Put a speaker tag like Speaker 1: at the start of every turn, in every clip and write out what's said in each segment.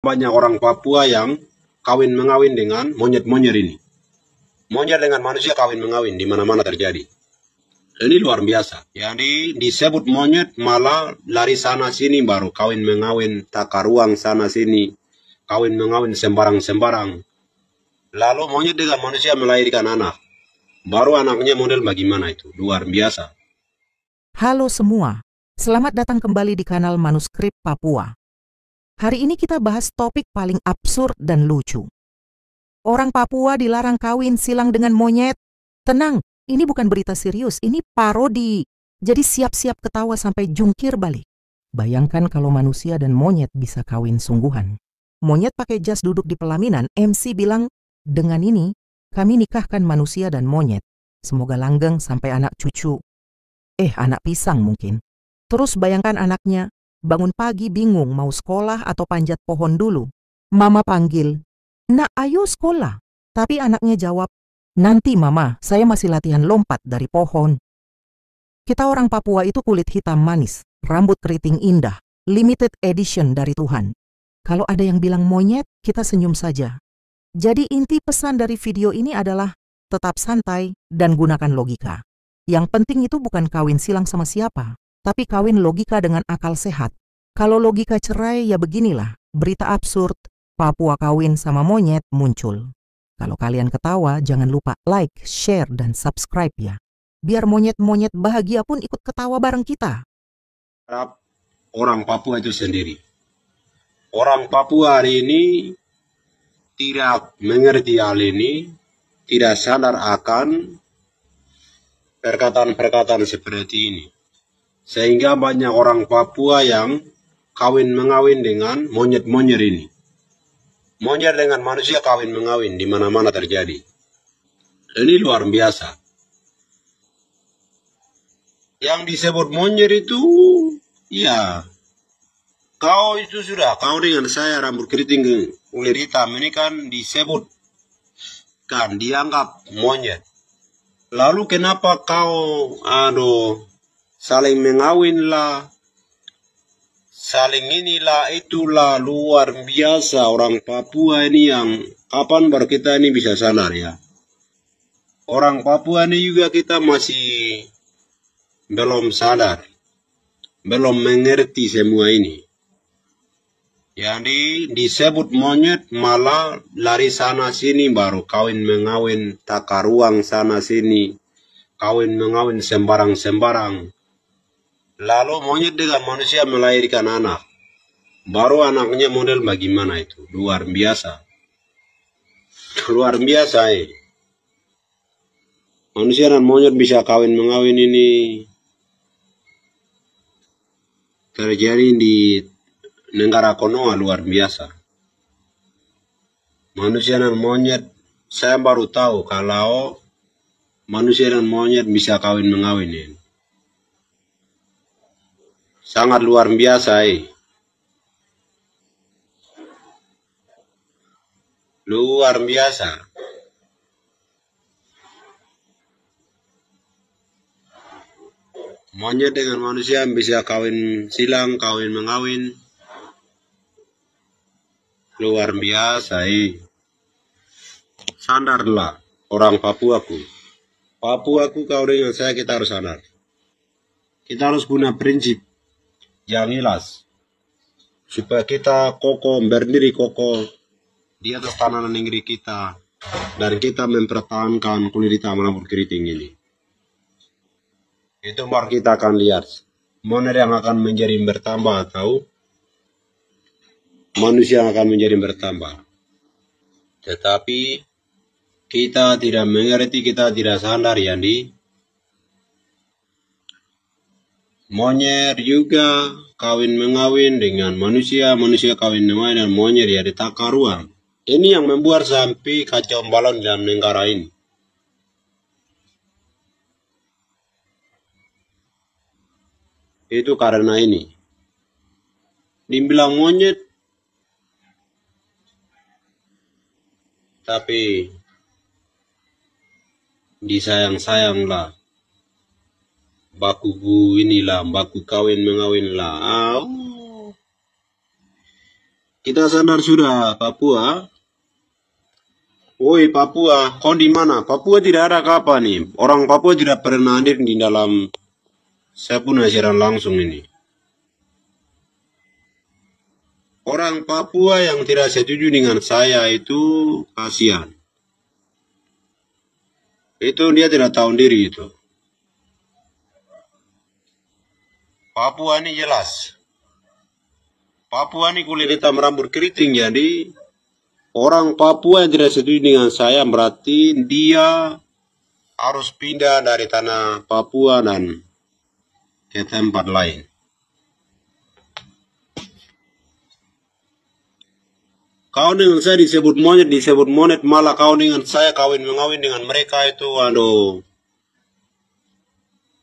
Speaker 1: Banyak orang Papua yang kawin mengawin dengan monyet-monyet ini. Monyet dengan manusia kawin mengawin di mana-mana terjadi. Ini luar biasa. Jadi disebut monyet malah lari sana sini baru kawin mengawin, takar ruang sana sini, kawin mengawin sembarang-sembarang. Lalu monyet dengan manusia melahirkan anak. Baru anaknya model bagaimana itu? Luar biasa.
Speaker 2: Halo semua, selamat datang kembali di kanal Manuskrip Papua. Hari ini kita bahas topik paling absurd dan lucu. Orang Papua dilarang kawin silang dengan monyet. Tenang, ini bukan berita serius, ini parodi. Jadi siap-siap ketawa sampai jungkir balik. Bayangkan kalau manusia dan monyet bisa kawin sungguhan. Monyet pakai jas duduk di pelaminan, MC bilang, dengan ini kami nikahkan manusia dan monyet. Semoga langgeng sampai anak cucu. Anak pisang mungkin. Terus bayangkan anaknya, bangun pagi bingung mau sekolah atau panjat pohon dulu. Mama panggil, "Nak, ayo sekolah." Tapi anaknya jawab, "Nanti mama, saya masih latihan lompat dari pohon." Kita orang Papua itu kulit hitam manis, rambut keriting indah, limited edition dari Tuhan. Kalau ada yang bilang monyet, kita senyum saja. Jadi inti pesan dari video ini adalah tetap santai dan gunakan logika. Yang penting itu bukan kawin silang sama siapa, tapi kawin logika dengan akal sehat. Kalau logika cerai ya beginilah, berita absurd, Papua kawin sama monyet muncul. Kalau kalian ketawa jangan lupa like, share, dan subscribe ya. Biar monyet-monyet bahagia pun ikut ketawa bareng kita.
Speaker 1: Orang Papua itu sendiri. Orang Papua hari ini tidak mengerti hal ini, tidak sadar akan perkataan-perkataan seperti ini. Sehingga banyak orang Papua yang kawin mengawin dengan monyet-monyet ini. Monyet dengan manusia kawin mengawin di mana-mana terjadi. Ini luar biasa. Yang disebut monyet itu, ya, kau itu sudah, kau dengan saya rambut keriting kulit hitam ini kan disebut, kan dianggap monyet. Lalu kenapa kau saling mengawin lah, saling inilah itulah, luar biasa orang Papua ini yang kapan baru kita ini bisa sadar ya. Orang Papua ini juga kita masih belum sadar, belum mengerti semua ini. Jadi disebut monyet malah lari sana sini baru kawin mengawin, takar ruang sana sini, kawin mengawin sembarang-sembarang. Lalu monyet dengan manusia melahirkan anak. Baru anaknya model bagaimana itu? Luar biasa. Luar biasa Manusia dan monyet bisa kawin mengawin ini terjadi di negara Konoha, luar biasa. Manusia dan monyet, saya baru tahu kalau manusia dan monyet bisa kawin mengawin ini. Sangat luar biasa Luar biasa. Monyet dengan manusia bisa kawin silang, kawin mengawin. Luar biasa Sadarlah orang Papuaku. Papuaku kau dengan saya kita harus sadar. Kita harus guna prinsip yang jelas. Supaya kita kokoh, berdiri kokoh di atas tanah negeri kita. Dan kita mempertahankan kulit hitam rambut keriting ini. Itu baru kita akan lihat. Mana yang akan menjadi bertambah atau manusia akan menjadi bertambah. Tetapi kita tidak mengerti, kita tidak sadar monyet juga kawin mengawin dengan manusia, manusia kawin mengawin dengan monyet di takar ruang. Ini yang membuat sampai kacau balau dalam negara ini. Itu karena ini. Dibilang monyet, tapi disayang-sayanglah. Baku inilah, baku kawin mengawin lah. Kita sadar sudah Papua. Woi Papua, kau di mana? Papua tidak ada apa nih. Orang Papua tidak pernah hadir di dalam saya pun siaran langsung ini. Orang Papua yang tidak setuju dengan saya itu kasihan. Itu dia tidak tahu diri itu. Papua ini jelas. Papua ini kulit hitam rambut keriting, jadi orang Papua yang tidak setuju dengan saya berarti dia harus pindah dari tanah Papua dan ke tempat lain. Kau dengan saya disebut monyet, malah kau dengan saya kawin-mengawin dengan mereka itu, aduh.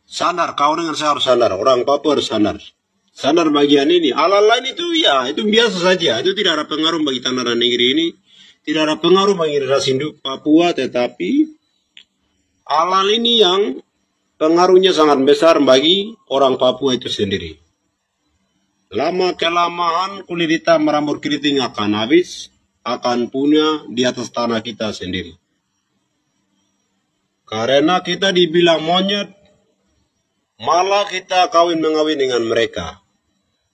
Speaker 1: Sadar, kau dengan saya harus sadar, orang Papua harus sadar. Sadar bagian ini, hal lain itu ya, itu biasa saja, itu tidak ada pengaruh bagi tanah dan negeri ini, tidak ada pengaruh bagi ras induk Papua, tetapi hal ini yang pengaruhnya sangat besar bagi orang Papua itu sendiri. Lama-kelamaan kulit hitam rambut keriting akan habis, akan punya di atas tanah kita sendiri. Karena kita dibilang monyet, malah kita kawin-mengawin dengan mereka.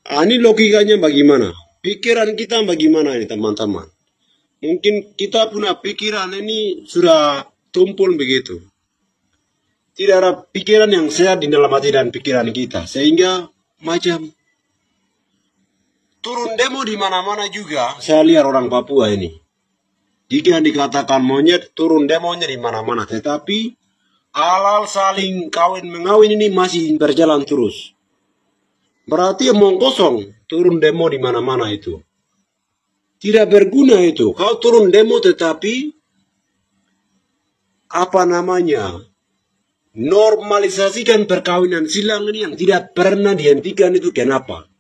Speaker 1: Ini logikanya bagaimana? Pikiran kita bagaimana ini teman-teman? Mungkin kita punya pikiran ini sudah tumpul begitu. Tidak ada pikiran yang sehat di dalam hati dan pikiran kita. Sehingga macam turun demo di mana-mana juga. Saya lihat orang Papua ini. Jika dikatakan monyet, turun demonya di mana-mana. Tetapi hal-hal saling kawin-mengawin ini masih berjalan terus. Berarti omong kosong, turun demo di mana-mana itu. Tidak berguna itu. Kau turun demo tetapi normalisasikan perkawinan silang ini yang tidak pernah dihentikan itu kenapa?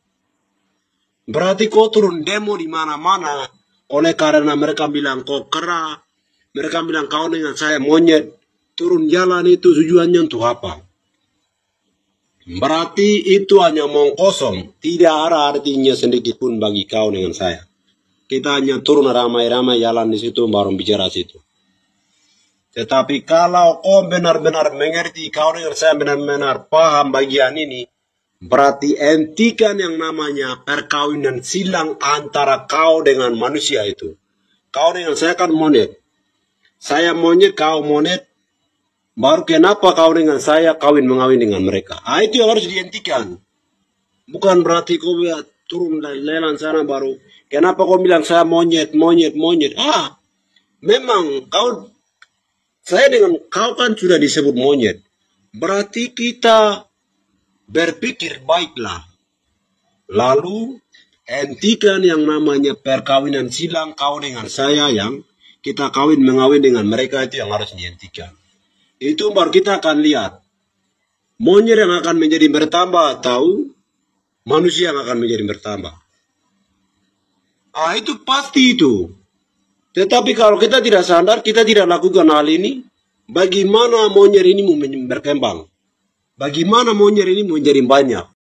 Speaker 1: Berarti kau turun demo di mana-mana oleh karena mereka bilang kau kera, mereka bilang kau dengan saya monyet, turun jalan itu tujuannya untuk apa? Berarti itu hanya omong kosong, tidak ada artinya sedikit pun bagi kau dengan saya. Kita hanya turun ramai-ramai jalan di situ baru bicara situ. Tetapi kalau kau benar-benar mengerti, kau dengan saya benar-benar paham bagian ini, berarti hentikan yang namanya perkawinan silang antara kau dengan manusia itu. Kau dengan saya kan monyet. Saya monyet, kau monyet. Baru kenapa kau dengan saya kawin-mengawin dengan mereka. Itu yang harus dihentikan. Bukan berarti kau turun lelang sana baru. Kenapa kau bilang saya monyet. Memang saya dengan kau kan sudah disebut monyet. Berarti kita berpikir baiklah. Lalu hentikan yang namanya perkawinan silang kau dengan saya yang kita kawin-mengawin dengan mereka itu yang harus dihentikan. Itu baru kita akan lihat monyet yang akan menjadi bertambah atau manusia yang akan menjadi bertambah. Itu pasti itu. Tetapi kalau kita tidak sadar, kita tidak lakukan hal ini, bagaimana monyet ini berkembang? Bagaimana monyet ini menjadi banyak?